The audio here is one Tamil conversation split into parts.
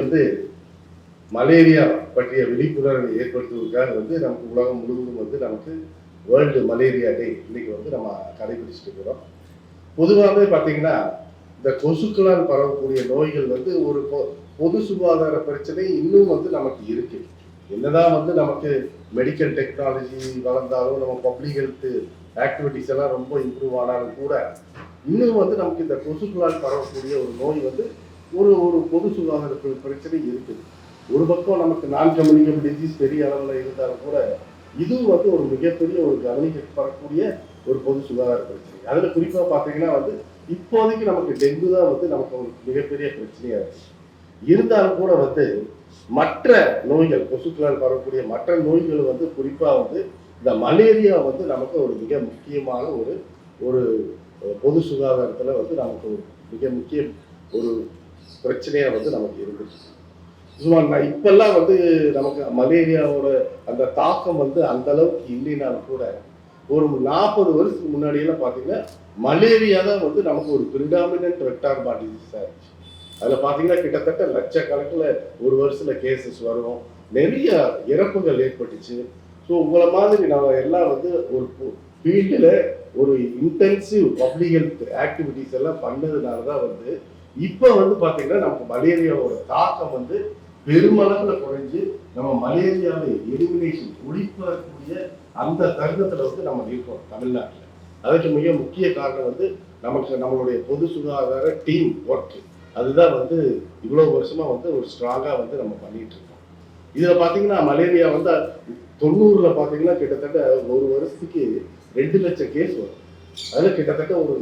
வந்து மலேரியா பற்றிய விழிப்புணர்வை ஏற்படுத்துவதற்காக வந்து நமக்கு உலகம் முழுவதும் வந்து நமக்கு வேர்ல்டு மலேரியா டே இன்னைக்கு வந்து நம்ம கடைபிடிச்சிட்டு இருக்கிறோம். பொதுவாகவே பார்த்தீங்கன்னா இந்த கொசுக்களால் பரவக்கூடிய நோய்கள் வந்து ஒரு பொது சுகாதார பிரச்சனை இன்னும் வந்து நமக்கு இருக்கு. என்னதான் வந்து நமக்கு மெடிக்கல் டெக்னாலஜி வளர்ந்தாலும் நம்ம பப்ளிக் ஹெல்த் ஆக்டிவிட்டிஸ் எல்லாம் ரொம்ப இம்ப்ரூவ் ஆனாலும் கூட இன்னும் வந்து நமக்கு இந்த கொசுக்களால் பரவக்கூடிய ஒரு நோய் வந்து ஒரு ஒரு பொது சுகாதார பிரச்சனை இருக்குது. ஒரு பக்கம் நமக்கு நான் கம்யூனிகபிள் டிசீஸ் பெரிய அளவில் இருந்தாலும் கூட இதுவும் வந்து ஒரு மிகப்பெரிய ஒரு கவனிக்கப்படக்கூடிய ஒரு பொது சுகாதார பிரச்சனை. அதில் குறிப்பாக பார்த்தீங்கன்னா வந்து இப்போதைக்கு நமக்கு டெங்கு தான் வந்து நமக்கு ஒரு மிகப்பெரிய பிரச்சனையாக இருக்கு. இருந்தாலும் கூட வந்து மற்ற நோய்கள் கொசுக்களால் பரவக்கூடிய மற்ற நோய்கள் வந்து குறிப்பாக வந்து இந்த மலேரியா வந்து நமக்கு ஒரு மிக முக்கியமான ஒரு ஒரு பொது சுகாதாரத்தில் வந்து நமக்கு ஒரு மிக முக்கிய ஒரு பிரச்சனையாக வந்து நமக்கு இருந்துச்சு. இப்பெல்லாம் வந்து நமக்கு மலேரியாவோட அந்த தாக்கம் வந்து அந்த அளவுக்கு இல்லைனாலும் கூட ஒரு 40 வருஷத்துக்கு முன்னாடியெல்லாம் பார்த்தீங்கன்னா மலேரியா தான் வந்து நமக்கு ஒரு பிரிடாமினன்ட் வெக்டார் பார்ன் டிசீஸாக இருந்துச்சு. அதில் பார்த்தீங்கன்னா கிட்டத்தட்ட லட்சக்கணக்கில் ஒரு வருஷத்தில் கேசஸ் வரும், நிறைய இறப்புகள் ஏற்பட்டுச்சு. ஸோ உங்களை மாதிரி நம்ம எல்லாம் வந்து ஒரு ஃபீல்டில் ஒரு இன்டென்சிவ் பப்ளிக் ஹெல்த் ஆக்டிவிட்டிஸ் எல்லாம் பண்ணதுனால தான் வந்து இப்போ வந்து பார்த்தீங்கன்னா நமக்கு மலேரியாவோட தாக்கம் வந்து பெருமளவில் குறைஞ்சு நம்ம மலேரியாவை எலிமினேஷன் ஒழிப்பக்கூடிய அந்த தருணத்தில் வந்து நம்ம இருக்கோம் தமிழ்நாட்டில். அதுக்கு மிக முக்கிய காரணம் வந்து நமக்கு நம்மளுடைய பொது சுகாதார டீம் ஒர்க். அதுதான் வந்து இவ்வளோ வருஷமாக வந்து ஒரு ஸ்ட்ராங்காக வந்து நம்ம பண்ணிட்டு இருக்கோம். இதில் பார்த்தீங்கன்னா மலேரியா வந்து 90 பார்த்தீங்கன்னா கிட்டத்தட்ட ஒரு வருஷத்துக்கு 2 லட்சம் கேஸ் வரும். அதில் கிட்டத்தட்ட ஒரு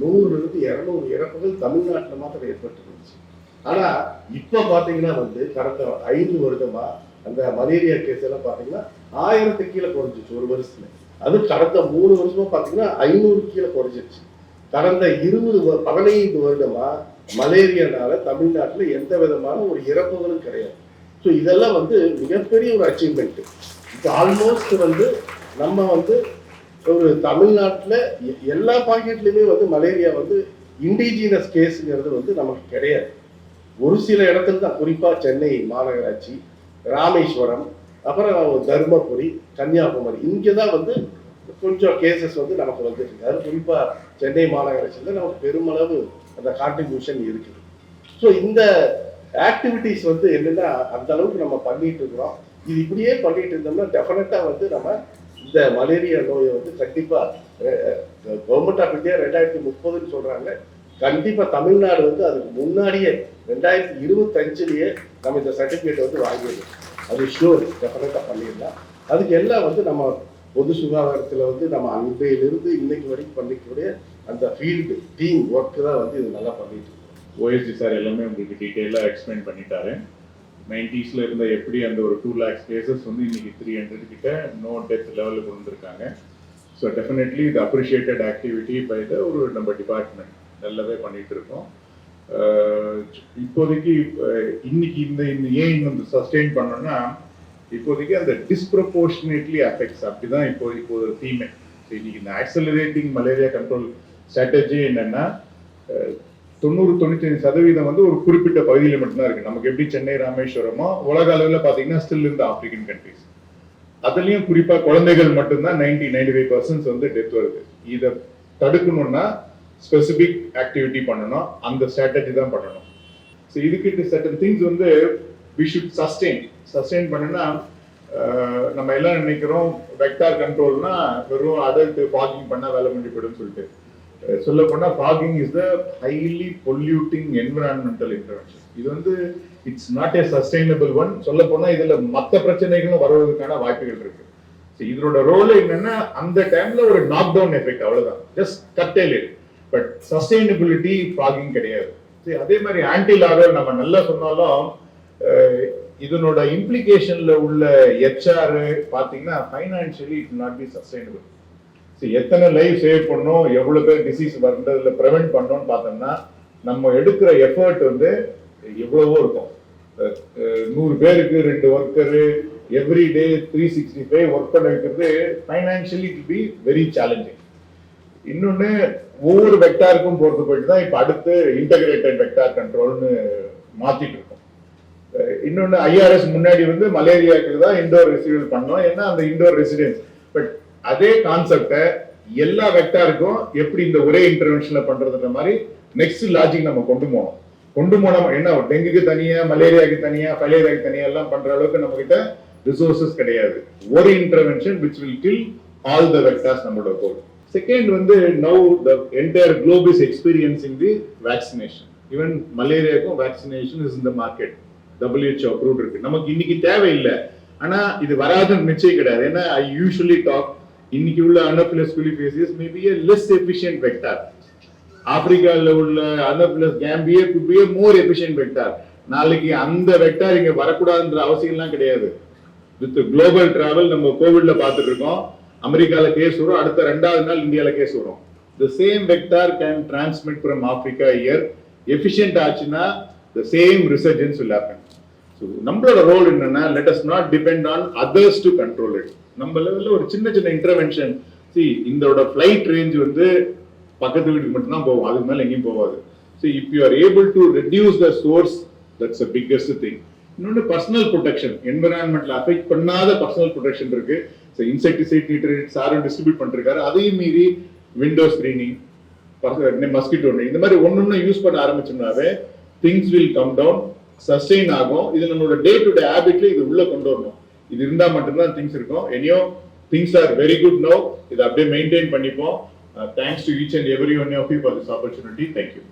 100-200 இறப்புகள் தமிழ்நாட்டில் மாத்திரம் ஏற்பட்டுருந்துச்சு. ஆனால் இப்போ பார்த்தீங்கன்னா வந்து கடந்த 5 வருடமா அந்த மலேரியா கேஸ் எல்லாம் பார்த்தீங்கன்னா 1000 கீழே குறைஞ்சிச்சு ஒரு வருஷத்துல. அது கடந்த 3 வருஷமா பார்த்தீங்கன்னா 500 கீழே குறைஞ்சிருச்சு. கடந்த 15 வருடமா மலேரியானால தமிழ்நாட்டில் எந்த விதமான ஒரு இறப்புகளும் கிடையாது. ஸோ இதெல்லாம் வந்து மிகப்பெரிய ஒரு அச்சீவ்மெண்ட். இப்போ ஆல்மோஸ்ட் வந்து நம்ம வந்து ஒரு தமிழ்நாட்டில் எல்லா பாக்கெட்லையுமே வந்து மலேரியா வந்து இண்டிஜினஸ் கேஸுங்கிறது வந்து நமக்கு கிடையாது. ஒரு சில இடத்துல தான், குறிப்பாக சென்னை மாநகராட்சி, ராமேஸ்வரம், அப்புறம் தருமபுரி, கன்னியாகுமரி, இங்கே தான் வந்து கொஞ்சம் கேசஸ் வந்து நமக்கு வந்துருக்கு. அது குறிப்பாக சென்னை மாநகராட்சியில் நமக்கு பெருமளவு அந்த கான்ட்ரிபியூஷன் இருக்குது. ஸோ இந்த ஆக்டிவிட்டிஸ் வந்து என்னென்னா அந்த அளவுக்கு நம்ம பண்ணிட்டு இருக்கிறோம். இது இப்படியே பண்ணிட்டு இருந்தோம்னா டெஃபினட்டாக வந்து நம்ம இந்த மலேரியா நோயை வந்து கண்டிப்பாக கவர்மெண்ட் ஆஃப் இந்தியா 2030 சொல்கிறாங்க. கண்டிப்பாக தமிழ்நாடு வந்து அதுக்கு முன்னாடியே 2025 நம்ம இந்த சர்டிஃபிகேட் வந்து வாங்கிடலாம். அது ஷூர், டெஃபினட்டாக பண்ணிடலாம். அதுக்கு எல்லாம் வந்து நம்ம பொது சுகாதாரத்தில் வந்து நம்ம அன்றையிலிருந்து இன்னைக்கு வரைக்கும் பண்ணிக்கக்கூடிய அந்த ஃபீல்டு டீம் ஒர்க்கு தான் வந்து இது நல்லா பண்ணிட்டு இருக்கோம். ஓஎஸ்டி சார் எல்லாமே உங்களுக்கு டீட்டெயிலாக எக்ஸ்பிளைன் பண்ணிட்டாரு. 90s இருந்த எப்படி அந்த ஒரு 2 lakhs கேசஸ் வந்து இன்னைக்கு 300 கிட்ட நோ டெத் லெவலுக்கு வந்திருக்காங்க. ஸோ டெஃபினெட்லி இது அப்ரிஷியேட்டட் ஆக்டிவிட்டி பை த ஒரு நம்ம டிபார்ட்மெண்ட் நல்லாவே பண்ணிட்டு இருக்கோம். இப்போதைக்கு இன்னைக்கு இந்த ஏன் இன்னும் சஸ்டெயின் பண்ணோம்னா இப்போதைக்கு அந்த டிஸ்ப்ரப்போர்ஷனேட்லி அஃபெக்ட்ஸ் அப்படிதான் இப்போ ஒரு தீமை. இன்னைக்கு இந்த ஆக்சலரேட்டிங் மலேரியா கண்ட்ரோல் ஸ்ட்ராட்டஜி என்னன்னா 90-95% வந்து ஒரு குறிப்பிட்ட பகுதியில் மட்டும்தான் இருக்கு. நமக்கு எப்படி சென்னை ராமேஸ்வரமோ உலக அளவில் பார்த்தீங்கன்னா ஸ்டில் இந்த ஆப்பிரிக்கன் கண்ட்ரிஸ், அதுலயும் குறிப்பா குழந்தைகள் மட்டும்தான் 90-95% வந்து டெத் வருது. இதை தடுக்கணும்னா ஸ்பெசிபிக் ஆக்டிவிட்டி பண்ணணும், அந்த ஸ்ட்ராட்டஜி தான் பண்ணணும். ஸோ இதுக்கு சர்டன் திங்ஸ் வந்து வி ஷுட் சஸ்டெயின் பண்ணுன்னா நம்ம எல்லாம் நினைக்கிறோம் வெக்டார் கண்ட்ரோல்னா வெறும் அடல்ட் ஃபாகிங் பண்ணா வேலை பண்ணி போயிடும் சொல்லிட்டு. சொல்ல போனா fogging is the highly polluting environmental intervention. இது வந்து it's not a sustainable one. சொல்ல போனா இதுல மற்ற பிரச்சனைகளும் வருவதற்கான வாய்ப்புகள் இருக்கு. இதோட ரோல் என்னன்னா அந்த டைம்ல ஒரு நாக் டவுன் எஃபெக்ட், அவ்வளவுதான், just curtail it. But sustainability ஃபாகிங் கிடையாது. அதே மாதிரி ஆன்டி லாரல் நம்ம நல்லா சொன்னாலும் இதனோட இம்ப்ளிகேஷன்ல உள்ள HR பாத்தீங்கன்னா financially it not be sustainable. எத்தனை லைஃப் சேவ் பண்ணோம், எவ்வளவு பேர் டிசீஸ் வர்றதுல ப்ரிவென்ட் பண்ணோம்னு பார்த்தோம்னா நம்ம எடுக்கிற எஃபர்ட் வந்து எவ்வளவோ இருக்கும். 100 பேருக்கு 2 ஒர்க்கரு எவ்ரி டே 365 ஒர்க் பண்ண வைக்கிறது financially it be very challenging. இன்னொன்னு ஒவ்வொரு வெக்டாருக்கும் போறது போயிட்டு தான் இப்ப அடுத்து இன்டகிரேட்டட் வெக்டார் கண்ட்ரோல்னு மாத்திட்டு இருக்கோம். இன்னொன்னு ஐஆர்எஸ் முன்னாடி வந்து மலேரியாவுக்கு தான் இண்டோர் ரெசிடென்ட் பண்ணோம், ஏன்னா அந்த இண்டோர் ரெசிடென்ஸ். பட் அதே கான்செப்டை எல்லா வெக்டாருக்கும் எப்படி இந்த ஒரே இன்டர்வென்ஷன்ல பண்றதுன்ற மாதிரி நெக்ஸ்ட் லாஜிக் நம்ம கொண்டு போனோம். என்ன டெங்குக்கு தனியா, மலேரியாவுக்கு தனியா, ஃபைலேரியாவுக்கு தனியா எல்லாம் பண்ற அளவுக்கு நம்ம கிட்ட ரிசோர்சஸ் கிடையாது. ஒரு intervention which will kill all the vectors நம்மளோட கோல். செகண்ட் வந்து now the entire globe is experiencing the vaccination. even மலேரியாவுக்கும் vaccination is in the market. WHO approved இருக்கு. நமக்கு இன்னைக்கு தேவையில்லை, ஆனா இது வராதுன்னு நிச்சயம் கிடையாது. ஏன்னா I usually talk, இன்னைக்கு உள்ள Anopheles foliaceus may be a less efficient vector. ஆப்பிரிக்கால உள்ள Anopheles gambiae could be a more efficient vector. நாளைக்கு அந்த வெக்டார் இங்க வரக்கூடாதுன்ற அவசியம் எல்லாம் கிடையாது. வித் குளோபல் டிராவல் நம்ம கோவிட்ல பார்த்துட்டு இருக்கோம், அமெரிக்கால கேஸ் வரும், அடுத்த 2வது நாள் இந்தியால கேஸ் வரும். the same vector can transmit from Africa here. efficient ஆச்சுன்னா the same resurgence will happen. so நம்மளோட ரோல் என்னன்னா, let us not depend on others to control it. நம்ம லெவல்ல ஒரு சின்ன இன்டர்வென்ஷன். see இதோட flight range வந்து பக்கத்து வீட்டுக்கு மட்டும் தான் போகும், அதுக்கு மேல எங்கேயும் போகாது. so if you are able to reduce the source, that's the biggest thing. இன்னொன்று பர்சனல் ப்ரொடெக்ஷன், என்விரான்மெண்ட்ல அஃபெக்ட் பண்ணாத பர்சனல் ப்ரொடெக்ஷன் இருக்கு. ஸோ இன்செக்டிசைட் நியூட்ரியன்ட்ஸ் சாரும் டிஸ்ட்ரிபியூட் பண்ணிருக்காரு. அதையும் மீறி விண்டோ ஸ்கிரீனிங், மஸ்கிட்டோ நெட், இந்த மாதிரி ஒன்னொன்னு யூஸ் பண்ண ஆரம்பிச்சோம்னாவே things will come down, sustain ஆகும். இது நம்மளோட டே டு டே ஹேபிட்ல இது உள்ள கொண்டு வரணும். இது இருந்தா மட்டும்தான் திங்ஸ் இருக்கும். Anyhow things are very good no, இதை அப்படியே மெயின்டைன் பண்ணிப்போம். Thanks to each and every one of you for this opportunity. Thank you.